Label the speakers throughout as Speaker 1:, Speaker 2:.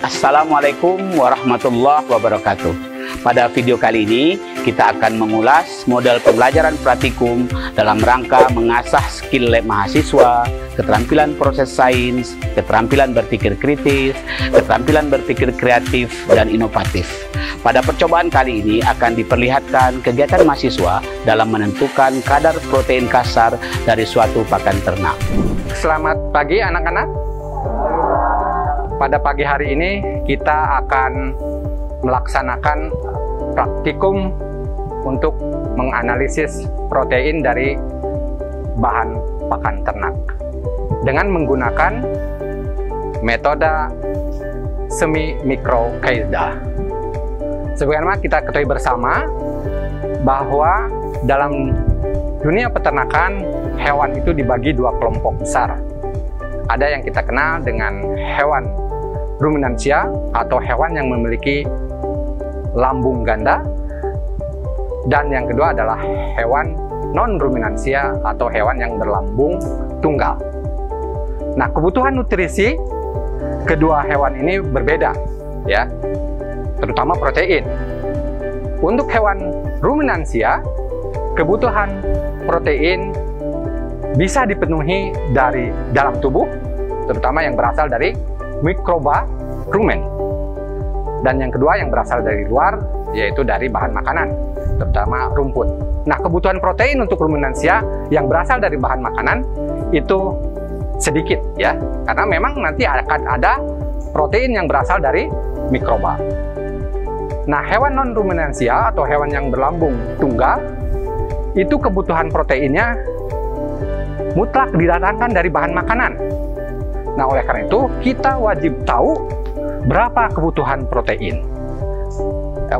Speaker 1: Assalamualaikum warahmatullahi wabarakatuh. Pada video kali ini kita akan mengulas model pembelajaran praktikum dalam rangka mengasah skill lab mahasiswa, keterampilan proses sains, keterampilan berpikir kritis, keterampilan berpikir kreatif dan inovatif. Pada percobaan kali ini akan diperlihatkan kegiatan mahasiswa dalam menentukan kadar protein kasar dari suatu pakan ternak.
Speaker 2: Selamat pagi anak-anak. Pada pagi hari ini kita akan melaksanakan praktikum untuk menganalisis protein dari bahan pakan ternak dengan menggunakan metode semi mikro kaedah. Sebagaimana kita ketahui bersama bahwa dalam dunia peternakan hewan itu dibagi dua kelompok besar. Ada yang kita kenal dengan hewan ruminansia atau hewan yang memiliki lambung ganda, dan yang kedua adalah hewan non-ruminansia atau hewan yang berlambung tunggal. Nah, kebutuhan nutrisi kedua hewan ini berbeda, ya, terutama protein. Untuk hewan ruminansia, kebutuhan protein bisa dipenuhi dari dalam tubuh, terutama yang berasal dari mikroba rumen. Dan yang kedua yang berasal dari luar, yaitu dari bahan makanan, terutama rumput. Nah, kebutuhan protein untuk ruminansia yang berasal dari bahan makanan itu sedikit, ya, karena memang nanti akan ada protein yang berasal dari mikroba. Nah, hewan non-ruminansia atau hewan yang berlambung tunggal, itu kebutuhan proteinnya mutlak didatangkan dari bahan makanan. Nah, oleh karena itu kita wajib tahu berapa kebutuhan protein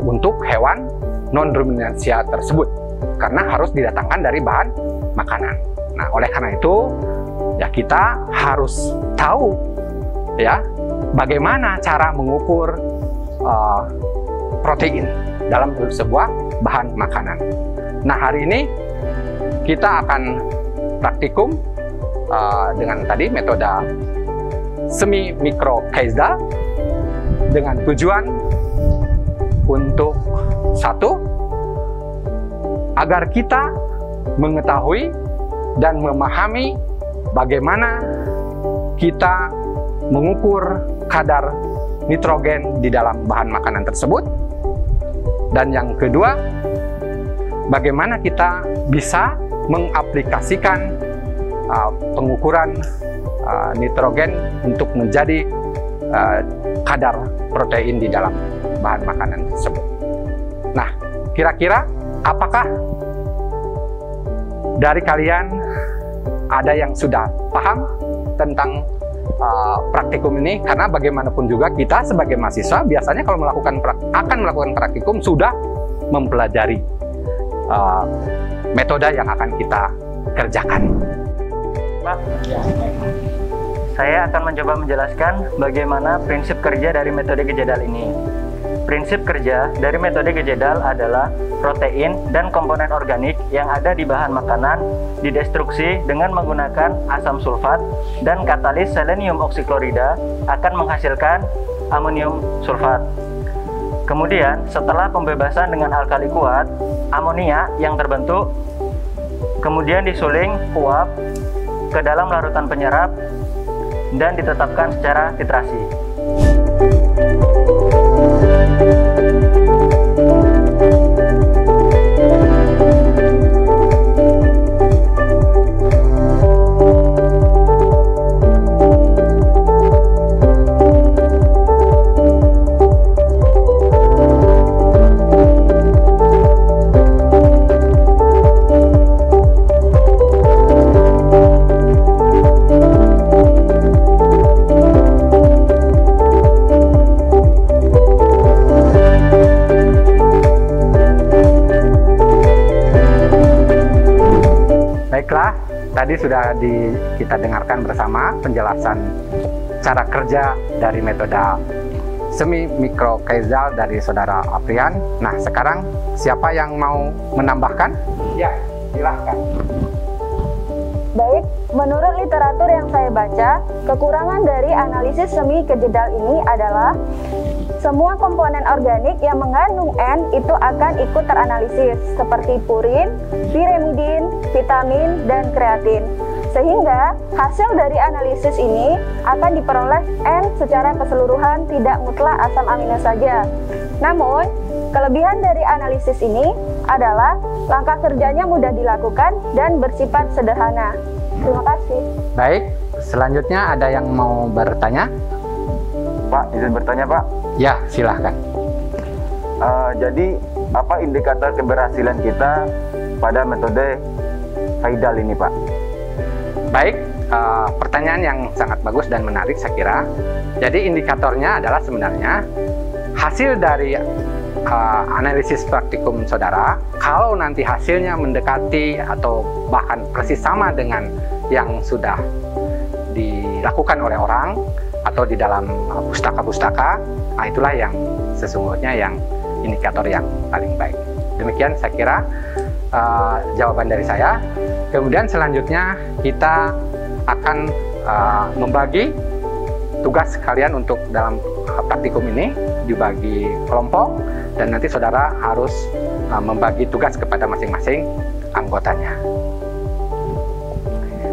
Speaker 2: untuk hewan non-ruminansia tersebut, karena harus didatangkan dari bahan makanan. Nah, oleh karena itu ya kita harus tahu, ya, bagaimana cara mengukur protein dalam sebuah bahan makanan. Nah, hari ini kita akan praktikum dengan tadi metode semi mikro kaedah dengan tujuan untuk satu, agar kita mengetahui dan memahami bagaimana kita mengukur kadar nitrogen di dalam bahan makanan tersebut, dan yang kedua, bagaimana kita bisa mengaplikasikan pengukuran nitrogen untuk menjadi kadar protein di dalam bahan makanan tersebut. Nah, kira-kira apakah dari kalian ada yang sudah paham tentang praktikum ini? Karena bagaimanapun juga kita sebagai mahasiswa biasanya kalau akan melakukan praktikum sudah mempelajari metode yang akan kita kerjakan.
Speaker 3: Pak, saya akan mencoba menjelaskan bagaimana prinsip kerja dari metode Gejedal ini. Prinsip kerja dari metode Gejedal adalah protein dan komponen organik yang ada di bahan makanan didestruksi dengan menggunakan asam sulfat, dan katalis selenium oksiklorida akan menghasilkan amonium sulfat. Kemudian setelah pembebasan dengan alkali kuat, amonia yang terbentuk kemudian disuling uap ke dalam larutan penyerap dan ditetapkan secara titrasi.
Speaker 2: Baiklah, tadi sudah kita dengarkan bersama penjelasan cara kerja dari metode semi mikrokaizal dari saudara Aprian. Nah, sekarang siapa yang mau menambahkan? Ya, silahkan.
Speaker 4: Baik, menurut literatur yang saya baca, kekurangan dari analisis semi kejedal ini adalah semua komponen organik yang mengandung N itu akan ikut teranalisis, seperti purin, pirimidin, vitamin, dan kreatin. Sehingga hasil dari analisis ini akan diperoleh N secara keseluruhan, tidak mutlak asam amino saja. Namun, kelebihan dari analisis ini adalah langkah kerjanya mudah dilakukan dan bersifat sederhana. Terima kasih.
Speaker 2: Baik, selanjutnya ada yang mau bertanya?
Speaker 5: Pak, izin bertanya Pak.
Speaker 2: Ya, silahkan.
Speaker 5: Jadi, apa indikator keberhasilan kita pada metode Faidal ini Pak?
Speaker 2: Baik, pertanyaan yang sangat bagus dan menarik saya kira. Jadi indikatornya adalah sebenarnya hasil dari analisis praktikum saudara. Kalau nanti hasilnya mendekati atau bahkan persis sama dengan yang sudah dilakukan oleh orang atau di dalam pustaka-pustaka, nah itulah yang sesungguhnya yang indikator yang paling baik. Demikian saya kira jawaban dari saya. Kemudian selanjutnya kita akan membagi tugas kalian untuk dalam praktikum ini dibagi kelompok, dan nanti saudara harus membagi tugas kepada masing-masing anggotanya.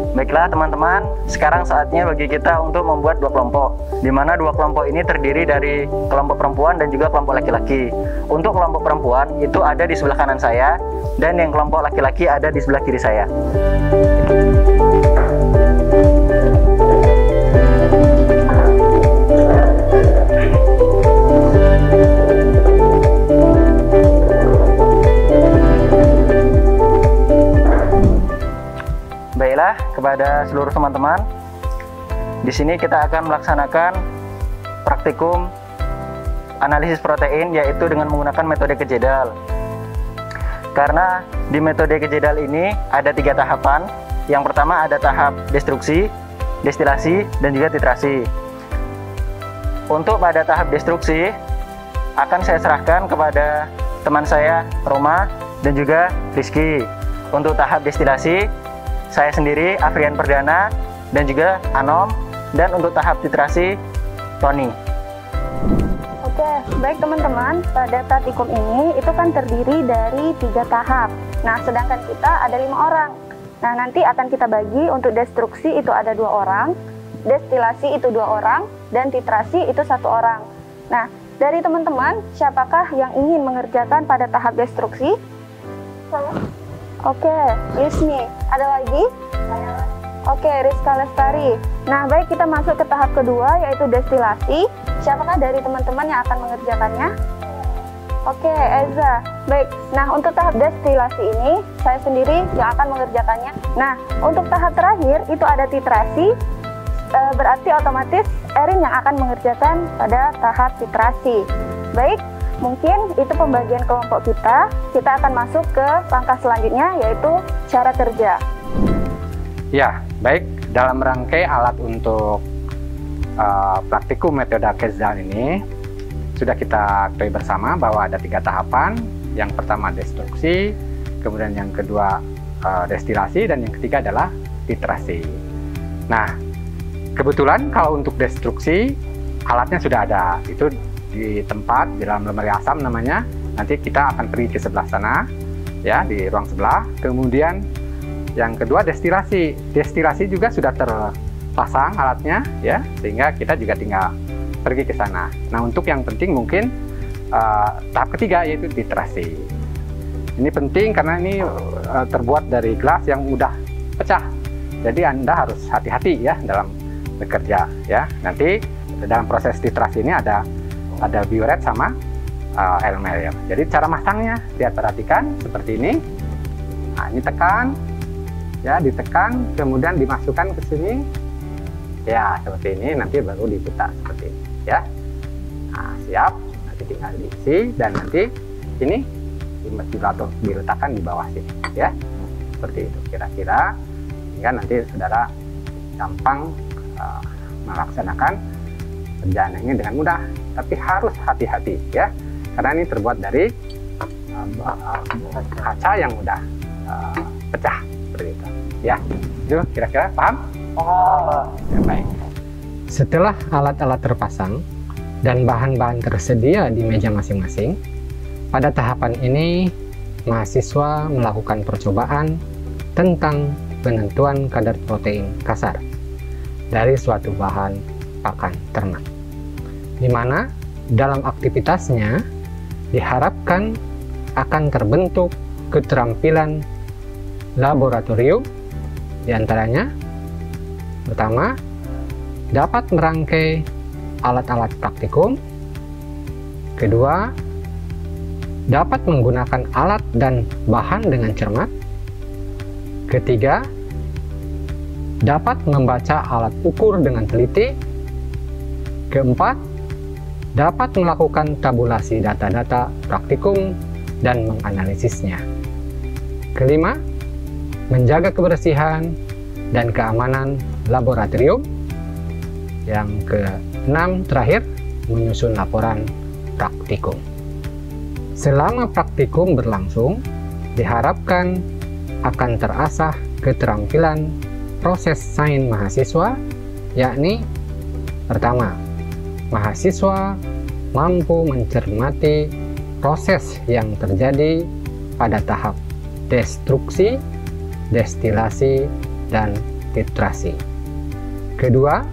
Speaker 3: Baiklah teman-teman, sekarang saatnya bagi kita untuk membuat dua kelompok, di mana dua kelompok ini terdiri dari kelompok perempuan dan juga kelompok laki-laki. Untuk kelompok perempuan itu ada di sebelah kanan saya, dan yang kelompok laki-laki ada di sebelah kiri saya. Baiklah, kepada seluruh teman-teman, di sini kita akan melaksanakan praktikum analisis protein, yaitu dengan menggunakan metode kejedal. Karena di metode kejedal ini ada 3 tahapan. Yang pertama ada tahap destruksi, destilasi, dan juga titrasi. Untuk pada tahap destruksi akan saya serahkan kepada teman saya Roma dan juga Rizky. Untuk tahap destilasi saya sendiri, Afrian Perdana, dan juga Anom. Dan untuk tahap titrasi, Tony.
Speaker 4: Oke, baik teman-teman, pada praktikum ini itu kan terdiri dari 3 tahap. Nah, sedangkan kita ada 5 orang. Nah, nanti akan kita bagi untuk destruksi itu ada 2 orang, destilasi itu 2 orang, dan titrasi itu 1 orang. Nah, dari teman-teman, siapakah yang ingin mengerjakan pada tahap destruksi? Saya. Oke, Yusni. Ada lagi? Oke, Rizka Lestari. Nah, baik, kita masuk ke tahap kedua, yaitu destilasi. Siapakah dari teman-teman yang akan mengerjakannya? Oke, Eza. Baik, nah untuk tahap destilasi ini, saya sendiri yang akan mengerjakannya. Nah, untuk tahap terakhir, itu ada titrasi. Berarti otomatis Erin yang akan mengerjakan pada tahap titrasi. Baik, mungkin itu pembagian kelompok kita. Kita akan masuk ke langkah selanjutnya, yaitu cara kerja.
Speaker 2: Ya, baik. Dalam rangkai alat untuk praktikum metode kejedal ini, sudah kita ketahui bersama bahwa ada 3 tahapan. Yang pertama destruksi, kemudian yang kedua destilasi, dan yang ketiga adalah titrasi. Nah, kebetulan kalau untuk destruksi, alatnya sudah ada. Itu di tempat, di dalam lemari asam namanya. Nanti kita akan pergi ke sebelah sana, ya, di ruang sebelah. Kemudian yang kedua destilasi. Destilasi juga sudah terpasang alatnya, ya, sehingga kita juga tinggal pergi ke sana. Nah, untuk yang penting mungkin tahap ketiga, yaitu titrasi. Ini penting karena ini terbuat dari gelas yang mudah pecah. Jadi Anda harus hati-hati ya dalam bekerja, ya. Nanti dalam proses titrasi ini ada biuret sama elmer. Jadi cara masangnya lihat, perhatikan seperti ini. Nah, ini tekan, ya, ditekan, kemudian dimasukkan ke sini, ya, seperti ini. Nanti baru diputar seperti ini, ya. Nah, siap. Nanti tinggal diisi, dan nanti ini diletakkan di bawah sini, ya, seperti itu kira-kira, hingga nanti saudara gampang melaksanakan berjalan ini dengan mudah, tapi harus hati-hati ya, karena ini terbuat dari kaca yang mudah pecah seperti itu ya. Itu kira-kira paham? Ya, baik. Setelah alat-alat terpasang dan bahan-bahan tersedia di meja masing-masing, pada tahapan ini mahasiswa melakukan percobaan tentang penentuan kadar protein kasar dari suatu bahan pakan ternak, di mana dalam aktivitasnya diharapkan akan terbentuk keterampilan laboratorium, diantaranya pertama, dapat merangkai alat-alat praktikum. Kedua, dapat menggunakan alat dan bahan dengan cermat. Ketiga, dapat membaca alat ukur dengan teliti. Keempat, dapat melakukan tabulasi data-data praktikum dan menganalisisnya. Kelima, menjaga kebersihan dan keamanan laboratorium. Yang keenam, terakhir, menyusun laporan praktikum. Selama praktikum berlangsung, diharapkan akan terasah keterampilan proses sains mahasiswa, yakni pertama, mahasiswa mampu mencermati proses yang terjadi pada tahap destruksi, destilasi, dan titrasi. Kedua,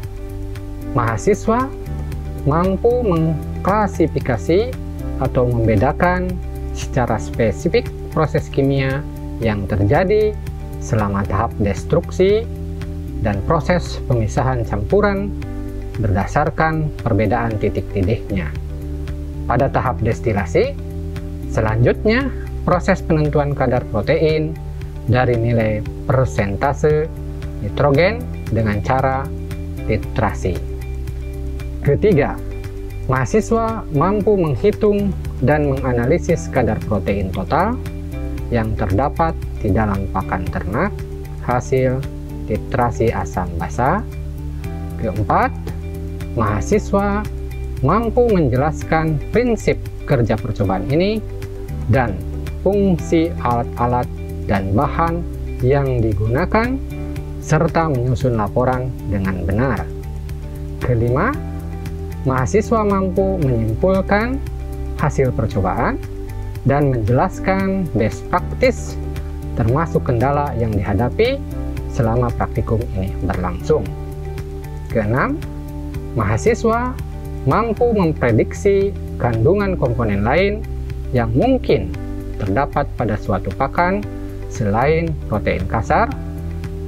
Speaker 2: mahasiswa mampu mengklasifikasi atau membedakan secara spesifik proses kimia yang terjadi selama tahap destruksi dan proses pemisahan campuran berdasarkan perbedaan titik tidihnya. Pada tahap destilasi, selanjutnya proses penentuan kadar protein dari nilai persentase nitrogen dengan cara titrasi. Ketiga, mahasiswa mampu menghitung dan menganalisis kadar protein total yang terdapat di dalam pakan ternak hasil titrasi asam basa. Keempat, mahasiswa mampu menjelaskan prinsip kerja percobaan ini dan fungsi alat-alat dan bahan yang digunakan, serta menyusun laporan dengan benar. Kelima, mahasiswa mampu menyimpulkan hasil percobaan dan menjelaskan best practice termasuk kendala yang dihadapi selama praktikum ini berlangsung. Keenam, mahasiswa mampu memprediksi kandungan komponen lain yang mungkin terdapat pada suatu pakan selain protein kasar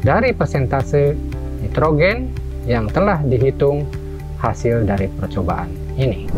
Speaker 2: dari persentase nitrogen yang telah dihitung hasil dari percobaan ini.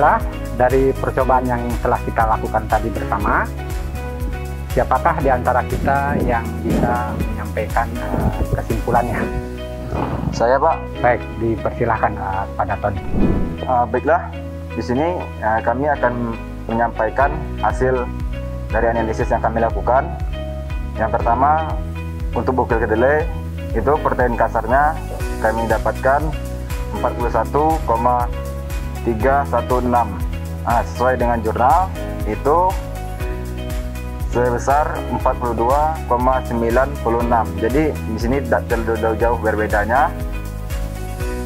Speaker 2: Baiklah, dari percobaan yang telah kita lakukan tadi bersama, siapakah di antara kita yang bisa menyampaikan kesimpulannya?
Speaker 5: Saya, Pak.
Speaker 2: Baik, dipersilahkan pada Tony.
Speaker 5: Baiklah, di sini kami akan menyampaikan hasil dari analisis yang kami lakukan. Yang pertama, untuk bukil kedelai itu protein kasarnya kami dapatkan 41,316. Sesuai dengan jurnal itu sebesar 42,96. Jadi di sini tidak terlalu jauh berbedanya.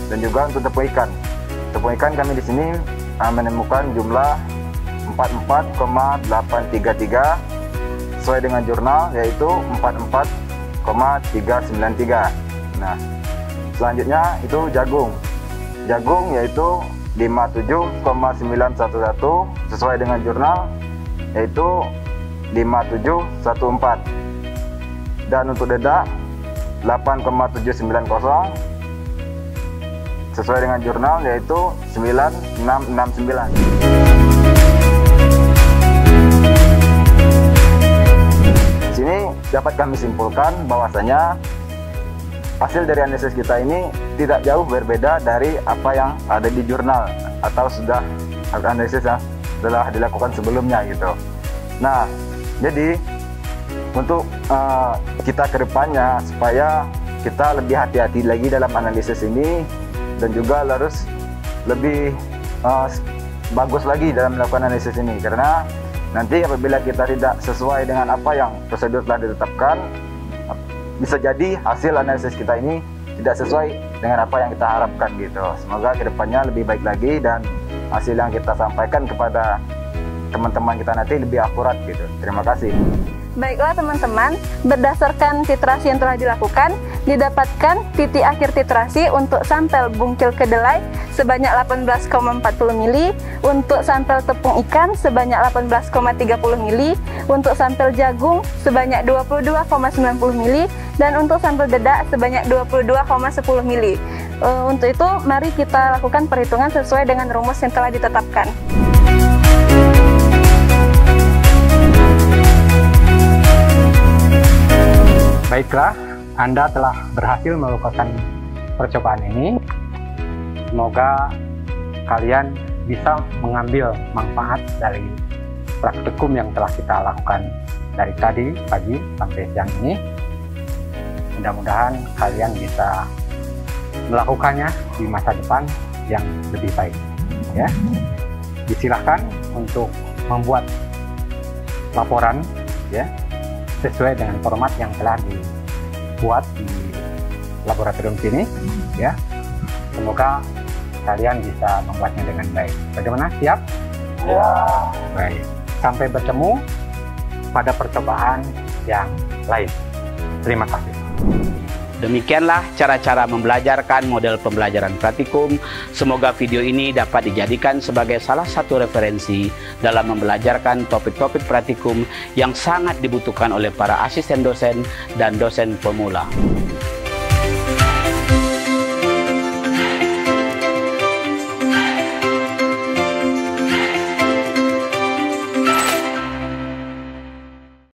Speaker 5: Dan juga untuk tepung ikan. Tepung ikan kami di sini menemukan jumlah 44,833 sesuai dengan jurnal, yaitu 44,393. Nah, selanjutnya itu jagung. Jagung yaitu 57,911 sesuai dengan jurnal, yaitu 5714. Dan untuk dedak 8,790 sesuai dengan jurnal, yaitu 9669. Di sini dapat kami simpulkan bahwasanya hasil dari analisis kita ini tidak jauh berbeda dari apa yang ada di jurnal atau sudah analisis yang telah dilakukan sebelumnya gitu. Nah, jadi untuk kita ke depannya supaya kita lebih hati-hati lagi dalam analisis ini dan juga harus lebih bagus lagi dalam melakukan analisis ini, karena nanti apabila kita tidak sesuai dengan apa yang prosedur telah ditetapkan, bisa jadi hasil analisis kita ini tidak sesuai dengan apa yang kita harapkan gitu. Semoga kedepannya lebih baik lagi dan hasil yang kita sampaikan kepada teman-teman kita nanti lebih akurat gitu. Terima kasih.
Speaker 4: Baiklah teman-teman, berdasarkan titrasi yang telah dilakukan, didapatkan titik akhir titrasi untuk sampel bungkil kedelai sebanyak 18,40 mili, untuk sampel tepung ikan sebanyak 18,30 mili, untuk sampel jagung sebanyak 22,90 mili, dan untuk sampel dedak sebanyak 22,10 mili. Untuk itu, mari kita lakukan perhitungan sesuai dengan rumus yang telah ditetapkan.
Speaker 2: Baiklah, Anda telah berhasil melakukan percobaan ini. Semoga kalian bisa mengambil manfaat dari praktikum yang telah kita lakukan dari tadi pagi sampai siang ini. Mudah-mudahan kalian bisa melakukannya di masa depan yang lebih baik. Ya, disilahkan untuk membuat laporan, ya, sesuai dengan format yang telah dibuat di laboratorium sini, ya. Semoga kalian bisa membuatnya dengan baik. Bagaimana? Siap? Ya. Baik. Sampai bertemu pada percobaan yang lain. Terima kasih.
Speaker 1: Demikianlah cara-cara membelajarkan model pembelajaran praktikum. Semoga video ini dapat dijadikan sebagai salah satu referensi dalam membelajarkan topik-topik praktikum yang sangat dibutuhkan oleh para asisten dosen dan dosen pemula.